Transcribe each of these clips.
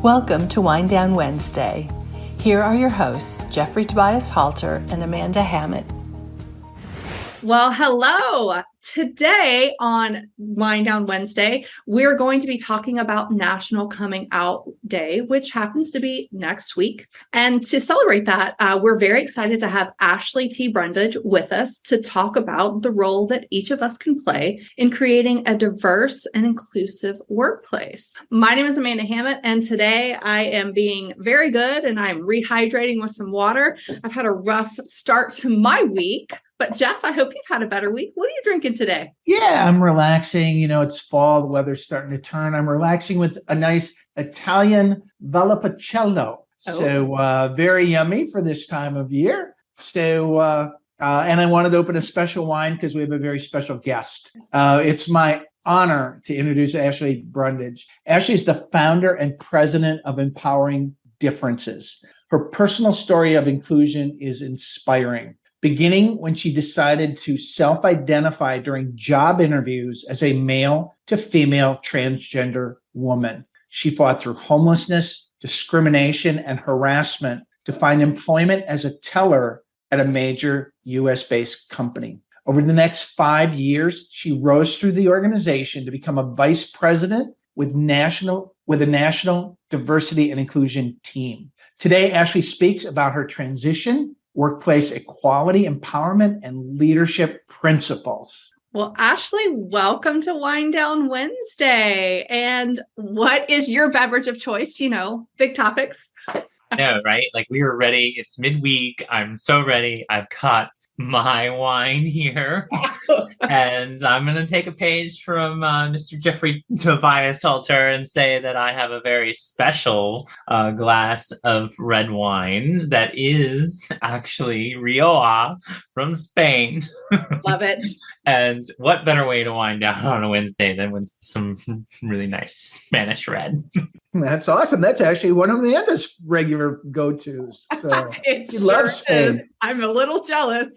Welcome to Wind Down Wednesday. Here are your hosts, Jeffrey Tobias Halter and Amanda Hammett. Well, hello. Today on Wind Down Wednesday, we're going to be talking about National Coming Out Day, which happens to be next week. And to celebrate that, we're very excited to have Ashley T Brundage with us to talk about the role that each of us can play in creating a diverse and inclusive workplace. My name is Amanda Hammett, and today I am being very good and I'm rehydrating with some water. I've had a rough start to my week. But Jeff, I hope you've had a better week. What are you drinking today? Yeah, I'm relaxing. It's fall. The weather's starting to turn. I'm relaxing with a nice Italian Valpolicella. So very yummy for this time of year. So, and I wanted to open a special wine because we have a very special guest. It's my honor to introduce Ashley Brundage. Ashley is the founder and president of Empowering Differences. Her personal story of inclusion is inspiring. Beginning when she decided to self-identify during job interviews as a male to female transgender woman. She fought through homelessness, discrimination, and harassment to find employment as a teller at a major US-based company. Over the next 5 years, she rose through the organization to become a vice president with a national diversity and inclusion team. Today, Ashley speaks about her transition, workplace equality, empowerment, and leadership principles. Well, Ashley, welcome to Wind Down Wednesday. And what is your beverage of choice? Big topics. I know, right? Like we were ready. It's midweek. I'm so ready. I've got my wine here. And I'm going to take a page from Mr. Jeffrey Tobias Halter and say that I have a very special glass of red wine that is actually Rioja from Spain. Love it. And what better way to wind down on a Wednesday than with some really nice Spanish red? That's awesome. That's actually one of Amanda's regular go-tos. So she loves Spain. I'm a little jealous.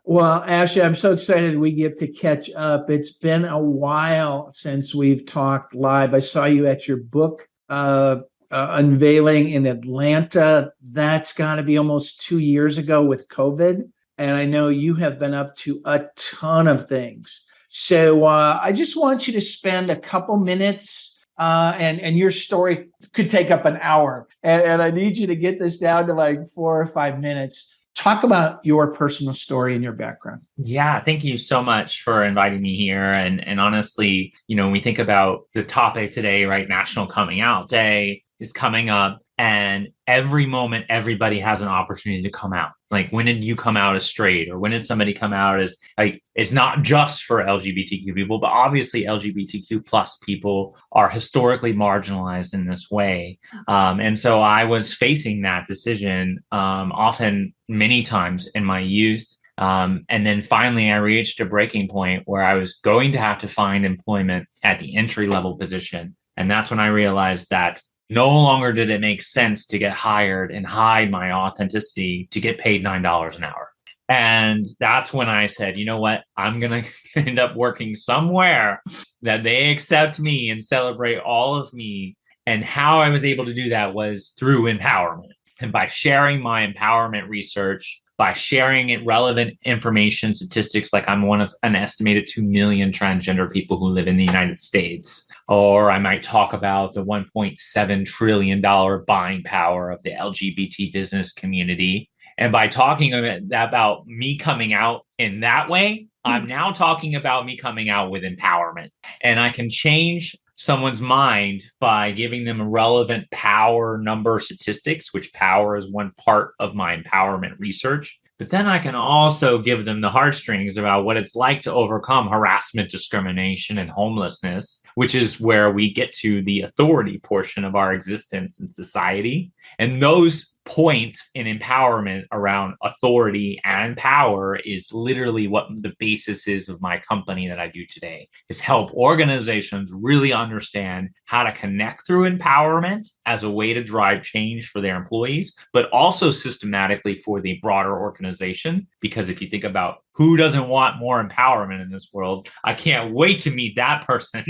Well, Ashley, I'm so excited we get to catch up. It's been a while since we've talked live. I saw you at your book unveiling in Atlanta. That's got to be almost 2 years ago with COVID. And I know you have been up to a ton of things. So I just want you to spend a couple minutes and your story could take up an hour. And I need you to get this down to like 4 or 5 minutes. Talk about your personal story and your background. Yeah, thank you so much for inviting me here. And honestly, when we think about the topic today, right? National Coming Out Day is coming up. And every moment, everybody has an opportunity to come out. Like, when did you come out as straight? Or when did somebody come out as, like, it's not just for LGBTQ people, but obviously LGBTQ plus people are historically marginalized in this way. And so I was facing that decision often many times in my youth. And then finally, I reached a breaking point where I was going to have to find employment at the entry level position. And that's when I realized that no longer did it make sense to get hired and hide my authenticity to get paid $9 an hour. And that's when I said, you know what, I'm going to end up working somewhere that they accept me and celebrate all of me. And how I was able to do that was through empowerment. And by sharing my empowerment research, by sharing it relevant information, statistics, like I'm one of an estimated 2 million transgender people who live in the United States. Or I might talk about the $1.7 trillion buying power of the LGBT business community. And by talking about me coming out in that way, I'm now talking about me coming out with empowerment. And I can change someone's mind by giving them relevant power number statistics, which power is one part of my empowerment research. But then I can also give them the heartstrings about what it's like to overcome harassment, discrimination, and homelessness, which is where we get to the authority portion of our existence in society. And those points in empowerment around authority and power is literally what the basis is of my company that I do today, is help organizations really understand how to connect through empowerment as a way to drive change for their employees, but also systematically for the broader organization. Because if you think about Who doesn't want more empowerment in this world? I can't wait to meet that person.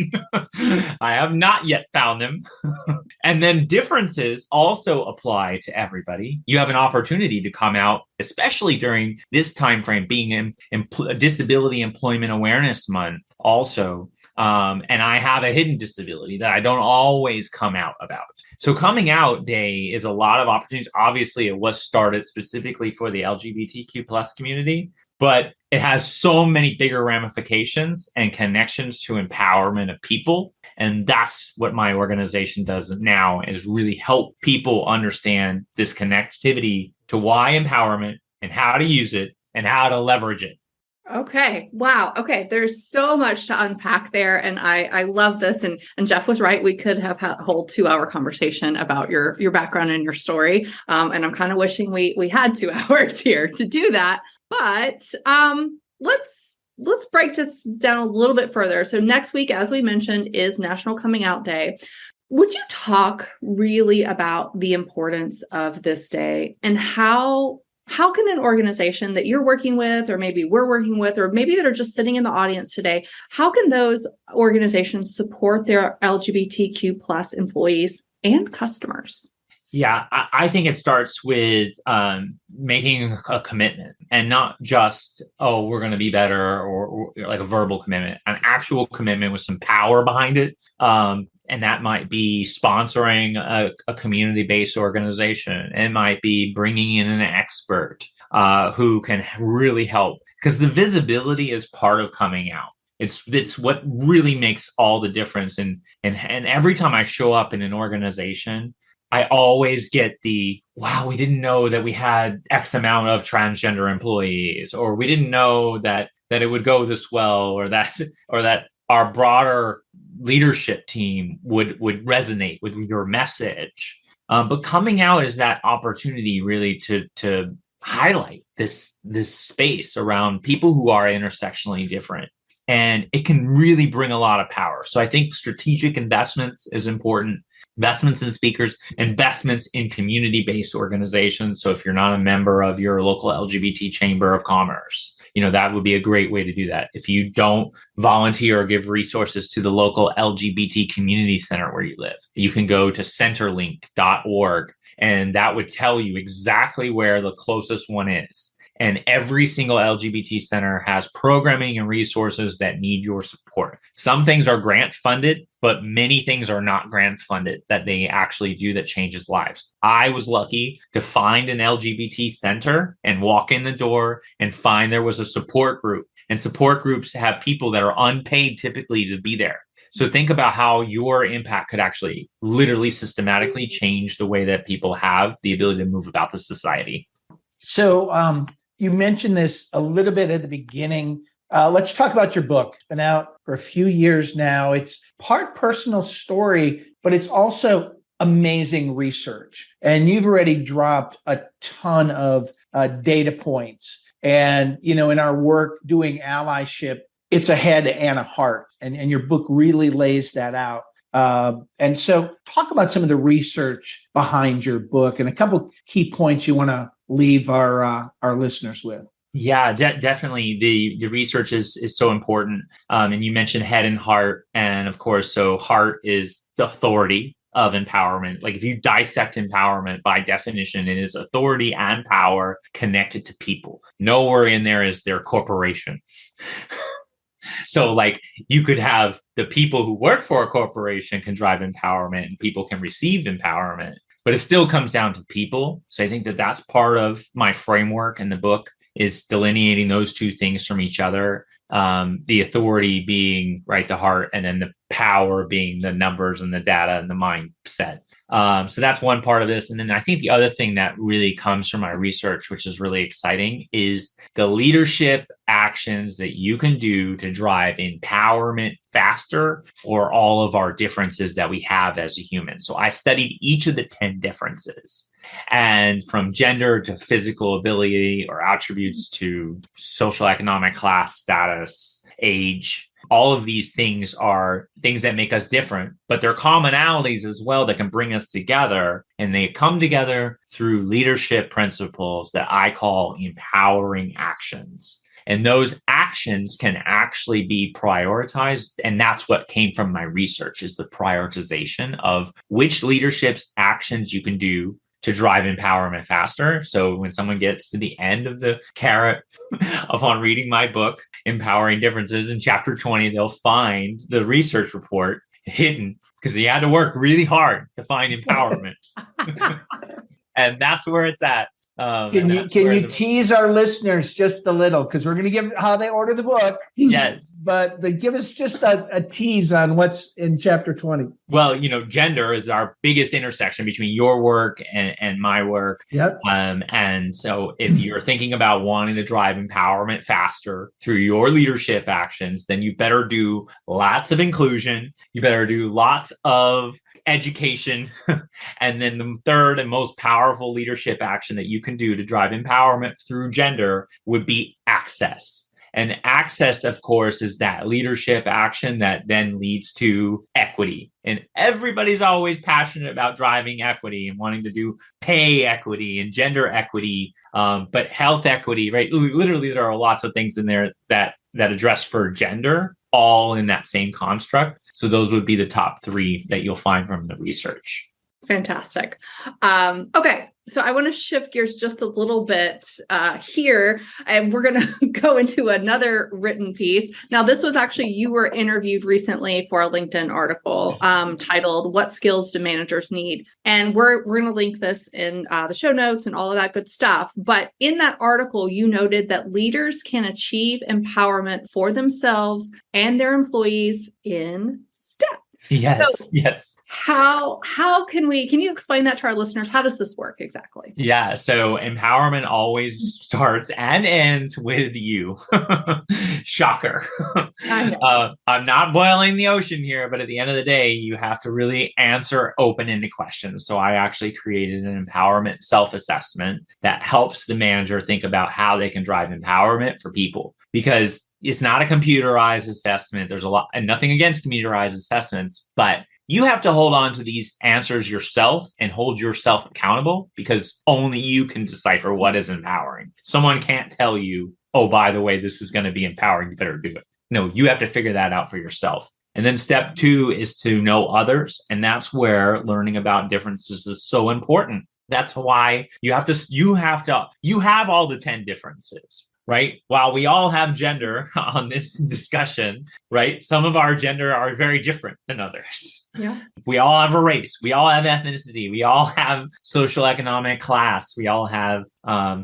I have not yet found them. And then differences also apply to everybody. You have an opportunity to come out, especially during this time frame, being in Disability Employment Awareness Month also. And I have a hidden disability that I don't always come out about. So coming out day is a lot of opportunities. Obviously, it was started specifically for the LGBTQ plus community, but it has so many bigger ramifications and connections to empowerment of people. And that's what my organization does now, is really help people understand this connectivity to why empowerment and how to use it and how to leverage it. Okay. Wow. Okay. There's so much to unpack there. And I love this. And Jeff was right. We could have had a whole 2-hour conversation about your background and your story. And I'm kind of wishing we had 2 hours here to do that. But let's break this down a little bit further. So next week, as we mentioned, is National Coming Out Day. Would you talk really about the importance of this day and how can an organization that you're working with, or maybe we're working with, or maybe that are just sitting in the audience today, how can those organizations support their LGBTQ plus employees and customers? Yeah, I think it starts with making a commitment, and not just, oh, we're going to be better, or like a verbal commitment, an actual commitment with some power behind it. And that might be sponsoring a community-based organization. It might be bringing in an expert who can really help, because the visibility is part of coming out. It's what really makes all the difference. And every time I show up in an organization, I always get the, wow, we didn't know that we had X amount of transgender employees, or we didn't know that it would go this well, or that our broader leadership team would resonate with your message. But coming out is that opportunity really to highlight this space around people who are intersectionally different. And it can really bring a lot of power. So I think strategic investments is important. Investments in speakers, investments in community-based organizations. So if you're not a member of your local LGBT Chamber of Commerce, that would be a great way to do that. If you don't volunteer or give resources to the local LGBT community center where you live, you can go to centerlink.org, and that would tell you exactly where the closest one is. And every single LGBT center has programming and resources that need your support. Some things are grant funded, but many things are not grant funded that they actually do that changes lives. I was lucky to find an LGBT center and walk in the door and find there was a support group. And support groups have people that are unpaid typically to be there. So think about how your impact could actually literally systematically change the way that people have the ability to move about the society. So, you mentioned this a little bit at the beginning. Let's talk about your book. It's been out for a few years now. It's part personal story, but it's also amazing research. And you've already dropped a ton of data points. And, in our work doing allyship, it's a head and a heart. And your book really lays that out. And so talk about some of the research behind your book and a couple key points you want to leave our listeners with. Yeah, definitely. The research is so important. And you mentioned head and heart. And of course, so heart is the authority of empowerment. Like if you dissect empowerment, by definition, it is authority and power connected to people. Nowhere in there is their corporation. So like you could have the people who work for a corporation can drive empowerment, and people can receive empowerment, but it still comes down to people. So I think that that's part of my framework in the book, is delineating those two things from each other. The authority being the heart, and then the power being the numbers and the data and the mindset. So that's one part of this. And then I think the other thing that really comes from my research, which is really exciting, is the leadership actions that you can do to drive empowerment faster for all of our differences that we have as a human. So I studied each of the 10 differences, and from gender to physical ability or attributes to social economic class status, age. All of these things are things that make us different, but they're commonalities as well that can bring us together. And they come together through leadership principles that I call empowering actions. And those actions can actually be prioritized. And that's what came from my research, is the prioritization of which leadership's actions you can do to drive empowerment faster. So when someone gets to the end of the carrot upon reading my book, Empowering Differences, in chapter 20, they'll find the research report hidden because they had to work really hard to find empowerment. And that's where it's at. Can you tease our listeners just a little? Because we're going to give how they order the book. Yes. But give us just a tease on what's in chapter 20. Well, gender is our biggest intersection between your work and my work. Yep. And so if you're thinking about wanting to drive empowerment faster through your leadership actions, then you better do lots of inclusion. You better do lots of education. And then the third and most powerful leadership action that you can do to drive empowerment through gender would be access. And access, of course, is that leadership action that then leads to equity. And everybody's always passionate about driving equity and wanting to do pay equity and gender equity, but health equity, right? Literally, there are lots of things in there that address for gender, all in that same construct. So those would be the top three that you'll find from the research. Fantastic. Okay. So I want to shift gears just a little bit here, and we're going to go into another written piece. Now, this was actually, you were interviewed recently for a LinkedIn article titled, "What Skills Do Managers Need?" And we're going to link this in the show notes and all of that good stuff. But in that article, you noted that leaders can achieve empowerment for themselves and their employees in steps. Yes. So, yes. How can you explain that to our listeners? How does this work exactly? Yeah. So empowerment always starts and ends with you. Shocker. I'm not boiling the ocean here, but at the end of the day, you have to really answer open-ended questions. So I actually created an empowerment self-assessment that helps the manager think about how they can drive empowerment for people, because it's not a computerized assessment. There's and nothing against computerized assessments, but you have to hold on to these answers yourself and hold yourself accountable, because only you can decipher what is empowering. Someone can't tell you, oh, by the way, this is going to be empowering, you better do it. No, you have to figure that out for yourself. And then step 2 is to know others. And that's where learning about differences is so important. That's why you have all the 10 differences. Right? While we all have gender on this discussion, right? Some of our gender are very different than others. Yeah. We all have a race. We all have ethnicity. We all have social economic class. We all have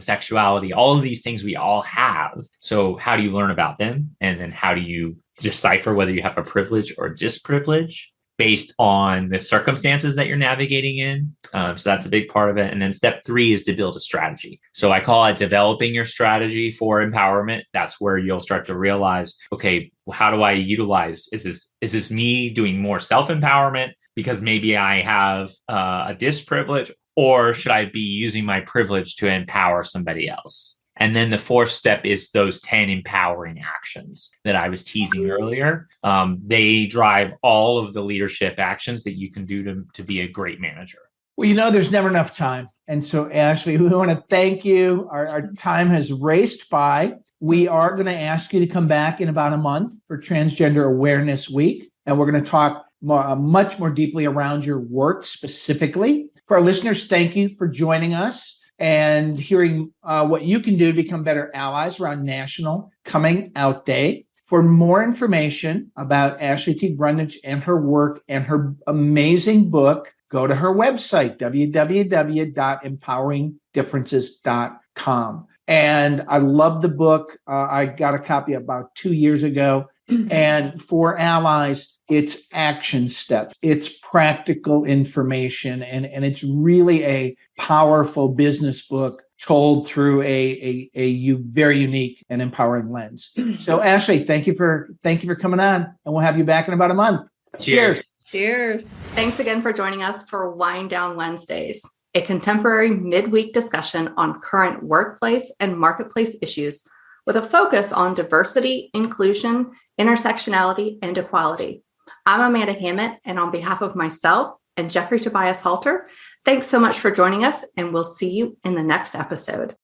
sexuality. All of these things we all have. So how do you learn about them? And then how do you decipher whether you have a privilege or disprivilege based on the circumstances that you're navigating in? So that's a big part of it. And then step 3 is to build a strategy. So I call it developing your strategy for empowerment. That's where you'll start to realize, okay, how do I utilize, is this me doing more self-empowerment because maybe I have a disprivilege, or should I be using my privilege to empower somebody else? And then the 4th step is those 10 empowering actions that I was teasing earlier. They drive all of the leadership actions that you can do to be a great manager. Well, there's never enough time. And so, Ashley, we want to thank you. Our time has raced by. We are going to ask you to come back in about a month for Transgender Awareness Week. And we're going to talk much more deeply around your work specifically. For our listeners, thank you for joining us and hearing what you can do to become better allies around National Coming Out Day. For more information about Ashley T Brundage and her work and her amazing book, go to her website, www.empoweringdifferences.com. And I love the book. I got a copy about 2 years ago. And for allies, it's action steps, it's practical information, and it's really a powerful business book told through a very unique and empowering lens. So, Ashley, thank you for coming on, and we'll have you back in about a month. Cheers. Cheers. Thanks again for joining us for Wind Down Wednesdays, a contemporary midweek discussion on current workplace and marketplace issues with a focus on diversity, inclusion, intersectionality, and equality. I'm Amanda Hammett, and on behalf of myself and Jeffrey Tobias Halter, thanks so much for joining us, and we'll see you in the next episode.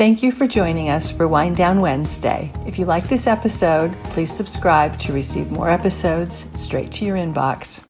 Thank you for joining us for Wind Down Wednesday. If you like this episode, please subscribe to receive more episodes straight to your inbox.